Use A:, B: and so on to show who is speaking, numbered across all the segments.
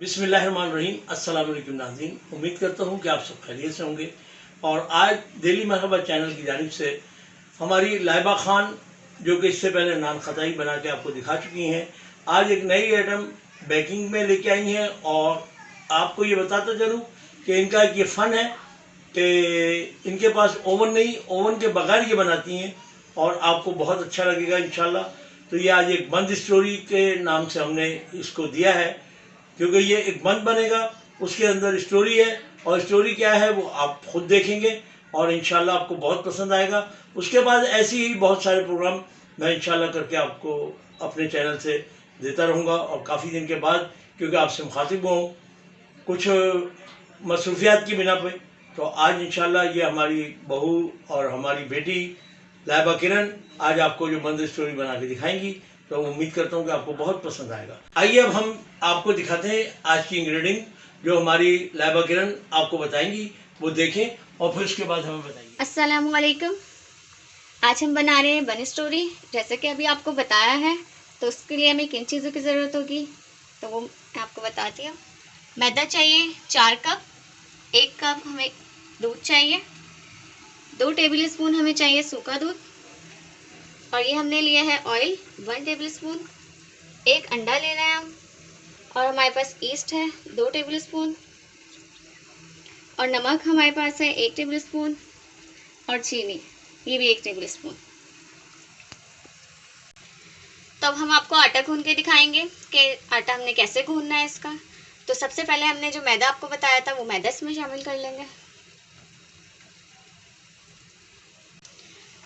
A: बिस्मिल्लाहिर्रहमानिर्रहीम। अस्सलाम वालेकुम नाज़रीन, उम्मीद करता हूँ कि आप सब खैरियत से होंगे। और आज डेली मरहबा चैनल की जानिब से हमारी लाइबा खान, जो कि इससे पहले नान खताई बना के आपको दिखा चुकी हैं, आज एक नई आइटम बेकिंग में लेके आई हैं। और आपको ये बताता चलूँ कि इनका एक ये फ़न है कि इनके पास ओवन नहीं, ओवन के बगैर ये बनाती हैं और आपको बहुत अच्छा लगेगा इंशाल्लाह। तो ये आज एक बंद स्टोरी के नाम से हमने इसको दिया है, क्योंकि ये एक बंद बनेगा, उसके अंदर स्टोरी है और स्टोरी क्या है वो आप खुद देखेंगे और इंशाल्लाह आपको बहुत पसंद आएगा। उसके बाद ऐसी ही बहुत सारे प्रोग्राम मैं इंशाल्लाह करके आपको अपने चैनल से देता रहूँगा। और काफ़ी दिन के बाद, क्योंकि आपसे मुखातिब हुआ हूँ कुछ मसरूफियात की बिना पे, तो आज इंशाल्लाह ये हमारी बहू और हमारी बेटी लाइबा किरण आज आपको जो बंद स्टोरी बना के दिखाएंगी। तो उम्मीद करता हूँ कि आपको बहुत पसंद आएगा। आइए अब हम आपको दिखाते हैं आज की इंग्रेडिएंट जो हमारी लाइबा किरण आपको बताएंगी, वो देखें और फिर उसके बाद हमें बताइए।
B: अस्सलाम वालेकुम। आज हम बना रहे हैं बन स्टोरी। जैसे कि अभी आपको बताया है, तो उसके लिए हमें किन चीज़ों की ज़रूरत होगी तो वो मैं आपको बताती हूँ। मैदा चाहिए 4 कप, 1 कप हमें दूध चाहिए, 2 टेबल स्पून हमें चाहिए सूखा दूध, और ये हमने लिया है ऑयल 1 टेबल स्पून, 1 अंडा लेना है हम, और हमारे पास ईस्ट है 2 टेबल स्पून, और नमक हमारे पास है 1 टेबल स्पून, और चीनी ये भी 1 टेबल स्पून। तो अब हम आपको आटा गूंद के दिखाएंगे कि आटा हमने कैसे गूंदना है इसका। तो सबसे पहले हमने जो मैदा आपको बताया था वो मैदा इसमें शामिल कर लेंगे।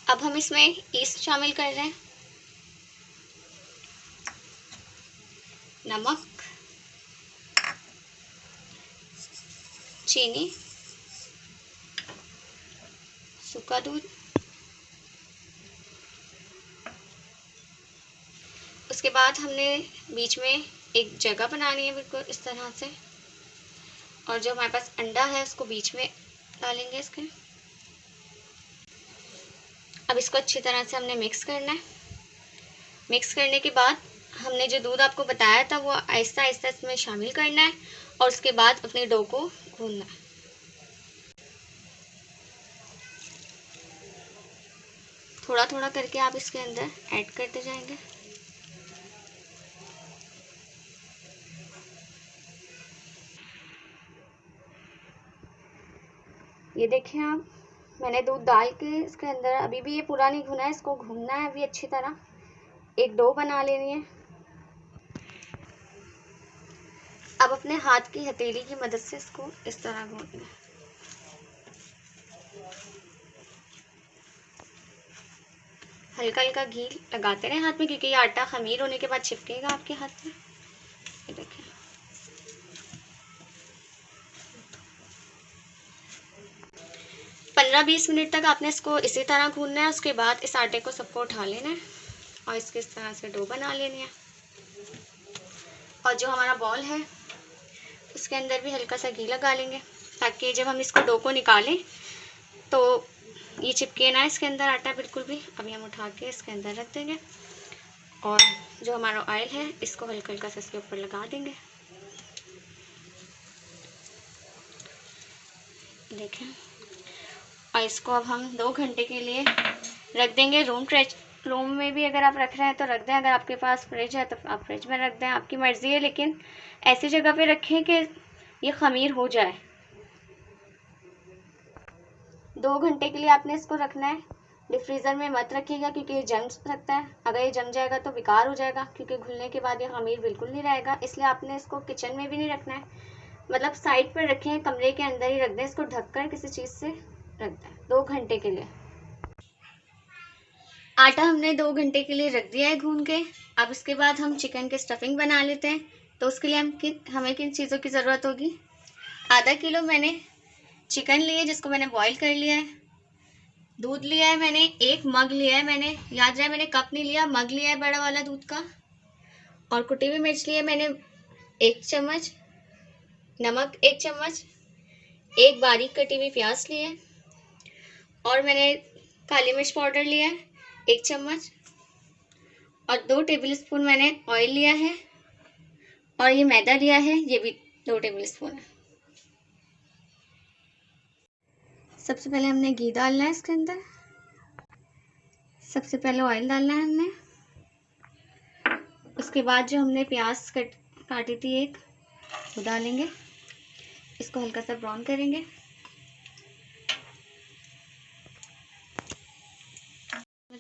B: अब हम इसमें ईस्ट शामिल कर रहे हैं, नमक, चीनी, सूखा दूध। उसके बाद हमने बीच में एक जगह बनानी है बिल्कुल इस तरह से, और जो हमारे पास अंडा है उसको बीच में डालेंगे इसके। अब इसको अच्छी तरह से हमने मिक्स करना है। मिक्स करने के बाद हमने जो दूध आपको बताया था वो आहिस्ता आहिस्ता इसमें शामिल करना है, और उसके बाद अपने डो को गूंदना है। थोड़ा थोड़ा करके आप इसके अंदर ऐड करते जाएंगे। ये देखें आप, मैंने दूध डाल के इसके अंदर, अभी भी ये पूरा नहीं भुना है, इसको भूनना है अभी अच्छी तरह। एक डो बना लेनी है। अब अपने हाथ की हथेली की मदद से इसको इस तरह गूंदना है। हल्का हल्का घी लगाते रहे हाथ में, क्योंकि ये आटा खमीर होने के बाद चिपकेगा आपके हाथ में। ये देखें, पंद्रह 20 मिनट तक आपने इसको इसी तरह गूंदना है। उसके बाद इस आटे को सबको उठा लेना है और इसके इस तरह से डो बना लेनी है। और जो हमारा बॉल है उसके अंदर भी हल्का सा घी लगा लेंगे, ताकि जब हम इसको डो को निकालें तो ये चिपके ना इसके अंदर आटा बिल्कुल भी। अभी हम उठा के इसके अंदर रख देंगे, और जो हमारा ऑयल है इसको हल्का हल्का सा इसके ऊपर लगा देंगे। देखें, और इसको अब हम 2 घंटे के लिए रख देंगे। रूम में भी अगर आप रख रहे हैं तो रख दें, अगर आपके पास फ्रिज है तो आप फ्रिज में रख दें, आपकी मर्ज़ी है। लेकिन ऐसी जगह पे रखें कि ये खमीर हो जाए। 2 घंटे के लिए आपने इसको रखना है। डीप फ्रीज़र में मत रखिएगा, क्योंकि ये जम सकता है। अगर ये जम जाएगा तो बेकार हो जाएगा, क्योंकि घुलने के बाद ये खमीर बिल्कुल नहीं रहेगा। इसलिए आपने इसको किचन में भी नहीं रखना है, मतलब साइड पर रखें, कमरे के अंदर ही रख दें। इसको ढककर किसी चीज़ से रख दें 2 घंटे के लिए। आटा हमने 2 घंटे के लिए रख दिया है गूंद के। अब इसके बाद हम चिकन की स्टफिंग बना लेते हैं। तो उसके लिए हमें किन चीज़ों की ज़रूरत होगी। आधा किलो मैंने चिकन लिया, जिसको मैंने बॉईल कर लिया है। दूध लिया है मैंने, 1 मग लिया है मैंने, याद रहे मैंने कप नहीं लिया, मग लिया है बड़ा वाला दूध का। और कुटी हुई मिर्च लिया है मैंने 1 चम्मच, नमक 1 चम्मच, 1 बारीक कटी हुई प्याज ली है, और मैंने काली मिर्च पाउडर लिया है 1 चम्मच, और 2 टेबल स्पून मैंने ऑयल लिया है, और ये मैदा लिया है, ये भी 2 टेबल स्पून है। सबसे पहले हमने घी डालना है इसके अंदर। सबसे पहले ऑयल डालना है हमने। उसके बाद जो हमने प्याज काटी थी एक, वो डालेंगे। इसको हल्का सा ब्राउन करेंगे।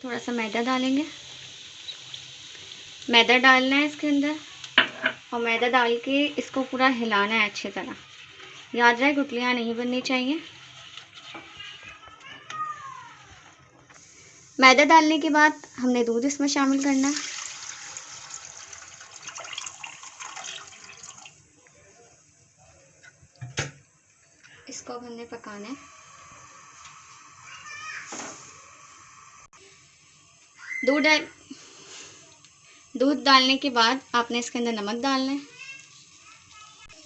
B: थोड़ा सा मैदा डालेंगे। मैदा डालना है इसके अंदर और मैदा डाल के इसको पूरा हिलाना है अच्छी तरह। याद रहे गुठलियाँ नहीं बननी चाहिए। मैदा डालने के बाद हमने दूध इसमें शामिल करना है। इसको अब हमने पकाना है। दूध डालने के बाद आपने इसके अंदर नमक डालना है,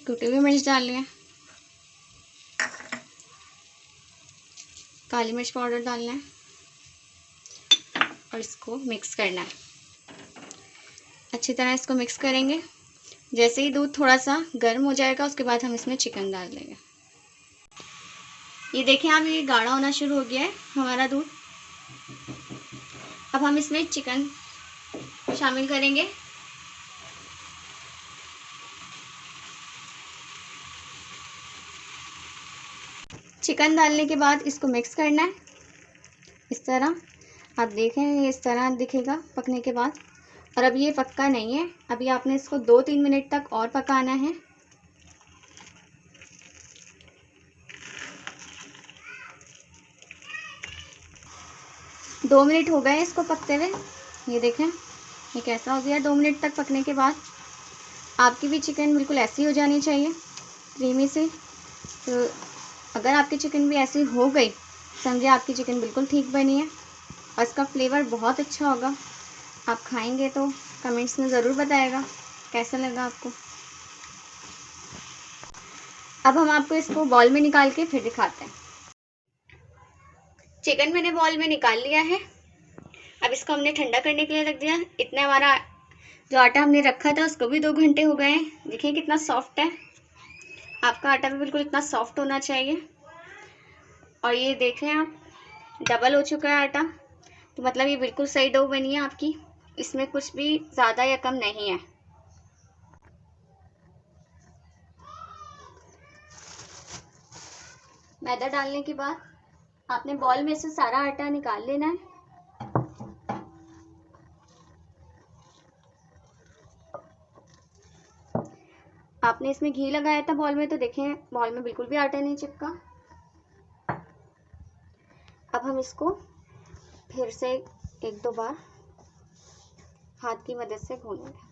B: कुटी हुई मिर्च डालनी है, काली मिर्च पाउडर डालना है और इसको मिक्स करना है। अच्छी तरह इसको मिक्स करेंगे। जैसे ही दूध थोड़ा सा गर्म हो जाएगा उसके बाद हम इसमें चिकन डाल देंगे। ये देखें आप, ये गाढ़ा होना शुरू हो गया है हमारा दूध। अब हम इसमें चिकन शामिल करेंगे। चिकन डालने के बाद इसको मिक्स करना है इस तरह। आप देखें ये इस तरह दिखेगा पकने के बाद। और अब ये पक्का नहीं है, अभी आपने इसको 2-3 मिनट तक और पकाना है। दो मिनट हो गए इसको पकते हुए। ये देखें ये कैसा हो गया 2 मिनट तक पकने के बाद। आपकी भी चिकन बिल्कुल ऐसी हो जानी चाहिए, क्रीमी सी। तो अगर आपकी चिकन भी ऐसी हो गई, समझे आपकी चिकन बिल्कुल ठीक बनी है और इसका फ्लेवर बहुत अच्छा होगा। आप खाएंगे तो कमेंट्स में ज़रूर बताएगा कैसा लगा आपको। अब हम आपको इसको बॉल में निकाल के फिर दिखाते हैं। चिकन मैंने बॉल में निकाल लिया है। अब इसको हमने ठंडा करने के लिए रख दिया। इतना हमारा जो आटा हमने रखा था उसको भी 2 घंटे हो गए हैं। देखिए कितना सॉफ्ट है। आपका आटा भी बिल्कुल इतना सॉफ्ट होना चाहिए। और ये देख रहे हैं आप, डबल हो चुका है आटा, तो मतलब ये बिल्कुल सही डो बनी है आपकी। इसमें कुछ भी ज़्यादा या कम नहीं है। मैदा डालने के बाद आपने बॉल में से सारा आटा निकाल लेना है। आपने इसमें घी लगाया था बॉल में, तो देखें बॉल में बिल्कुल भी आटा नहीं चिपका। अब हम इसको फिर से 1-2 बार हाथ की मदद से भूनेंगे।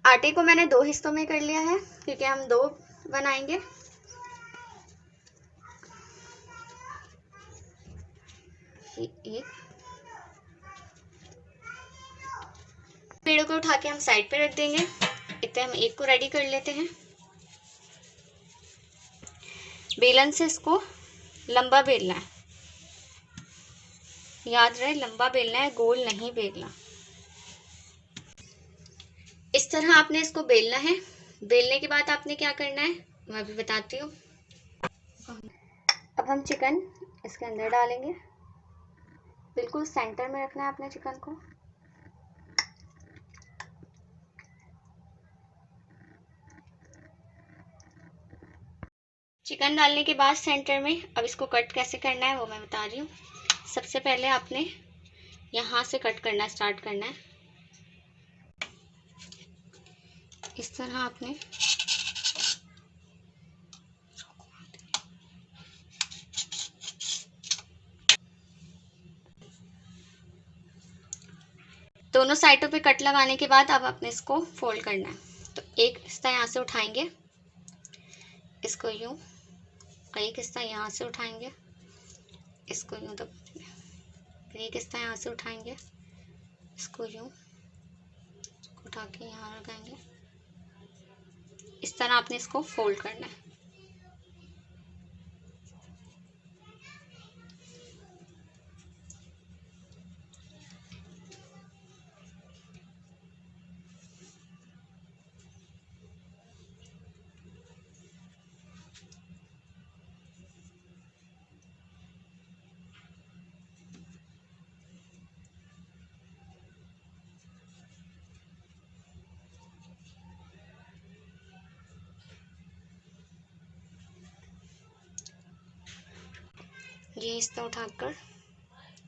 B: आटे को मैंने 2 हिस्सों में कर लिया है क्योंकि हम 2 बनाएंगे। एक पेड़ों को उठा के हम साइड पे रख देंगे। इतने हम एक को रेडी कर लेते हैं। बेलन से इसको लंबा बेलना है। याद रहे लंबा बेलना है, गोल नहीं बेलना। इस तरह आपने इसको बेलना है। बेलने के बाद आपने क्या करना है मैं अभी बताती हूँ। अब हम चिकन इसके अंदर डालेंगे। बिल्कुल सेंटर में रखना है अपने चिकन को। चिकन डालने के बाद सेंटर में अब इसको कट कैसे करना है वो मैं बता रही हूँ। सबसे पहले आपने यहाँ से कट करना स्टार्ट करना है। इस तरह आपने दोनों साइडों पे कट लगाने के बाद अब आपने इसको फोल्ड करना है। तो एक हिस्सा यहाँ से उठाएंगे, इसको यूँ, और एक हिस्सा यहाँ से उठाएंगे, इसको यूँ दबाएंगे। फिर एक हिस्सा यहाँ से उठाएंगे, इसको यूँ उठा के यहाँ लगाएंगे। इस तरह आपने इसको फोल्ड करना है। घी इस तरह उठाकर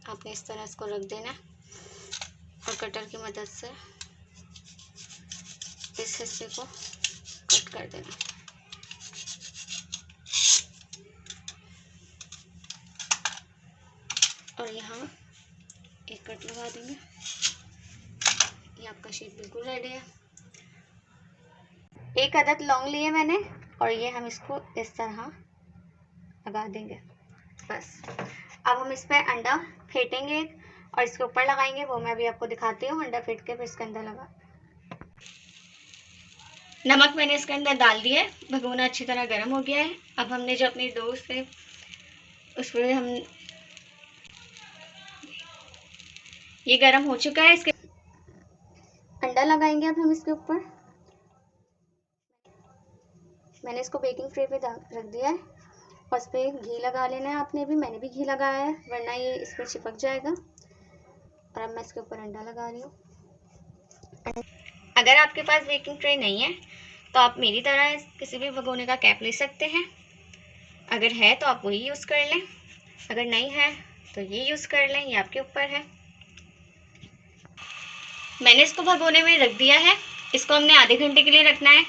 B: आपने इस तरह इसको रख देना है और कटर की मदद से इस हिस्से को कट कर देना। और यहाँ एक कट लगा देंगे। ये आपका शीट बिल्कुल रेडी है। एक अदद लौंग लिए मैंने और ये हम इसको इस तरह लगा देंगे। बस अब हम इस पर अंडा फेंटेंगे और इसके ऊपर लगाएंगे, वो मैं अभी आपको दिखाती हूँ। अंडा फेंट के फिर इसके अंदर लगा। नमक मैंने इसके अंदर डाल दिया है। भगोना अच्छी तरह गर्म हो गया है। अब हमने जो अपनी डो से उस पर हम ये गर्म हो चुका है। इसके अंडा लगाएंगे अब हम इसके ऊपर। मैंने इसको बेकिंग ट्रे पे रख दिया है और इस पर घी लगा लेना है आपने भी। मैंने भी घी लगाया है वरना ये इस पर चिपक जाएगा। और अब मैं इसके ऊपर अंडा लगा रही हूँ। अगर आपके पास बेकिंग ट्रे नहीं है तो आप मेरी तरह किसी भी भगोने का कैप ले सकते हैं। अगर है तो आप वही यूज़ कर लें, अगर नहीं है तो ये यूज़ कर लें, ये आपके ऊपर है। मैंने इसको भगोने में रख दिया है। इसको हमने आधे घंटे के लिए रखना है।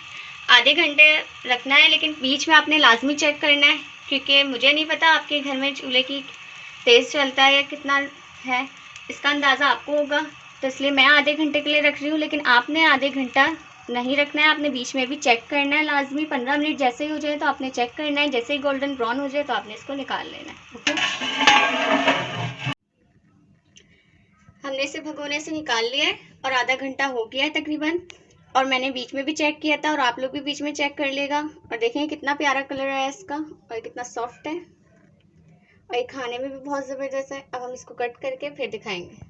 B: आधे घंटे रखना है, लेकिन बीच में आपने लाजमी चेक करना है, क्योंकि मुझे नहीं पता आपके घर में चूल्हे की तेज़ चलता है या कितना है, इसका अंदाज़ा आपको होगा। तो इसलिए मैं आधे घंटे के लिए रख रही हूँ, लेकिन आपने आधे घंटा नहीं रखना है। आपने बीच में भी चेक करना है लाजमी। 15 मिनट जैसे ही हो जाए तो आपने चेक करना है। जैसे ही गोल्डन ब्राउन हो जाए तो आपने इसको निकाल लेना है। ओके, हमने इसे भगोने से निकाल लिया है और आधा घंटा हो गया है तकरीबन। और मैंने बीच में भी चेक किया था और आप लोग भी बीच में चेक कर लेगा। और देखें कितना प्यारा कलर है इसका और कितना सॉफ्ट है और ये खाने में भी बहुत ज़बरदस्त है। अब हम इसको कट करके फिर दिखाएंगे।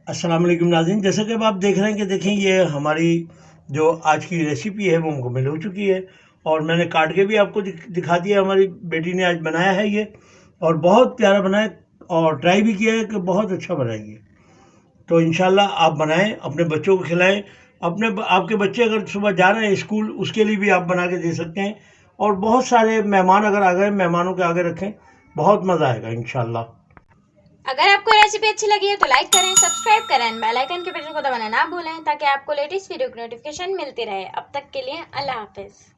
A: अस्सलाम वालेकुम नाज़रीन, जैसा कि अब आप देख रहे हैं कि देखें ये हमारी जो आज की रेसिपी है वो मुकम्मल हो चुकी है और मैंने काट के भी आपको दिखा दिया। हमारी बेटी ने आज बनाया है ये और बहुत प्यारा बना है और ट्राई भी किया है कि बहुत अच्छा बनाएंगे। तो इंशाल्लाह आप बनाएं, अपने बच्चों को खिलाएं। आपके बच्चे अगर सुबह जा रहे हैं स्कूल, उसके लिए भी आप बना के दे सकते हैं। और बहुत सारे मेहमान अगर आ गए, मेहमानों के आगे रखें, बहुत मज़ा आएगा इंशाल्लाह।
C: अगर आपको रेसिपी अच्छी लगी है तो लाइक करें, सब्सक्राइब करें, बेल आइकन के बटन को दबाना ना भूलें ताकि आपको लेटेस्ट वीडियो की नोटिफिकेशन मिलती रहे। अब तक के लिए अल्लाह हाफिज़।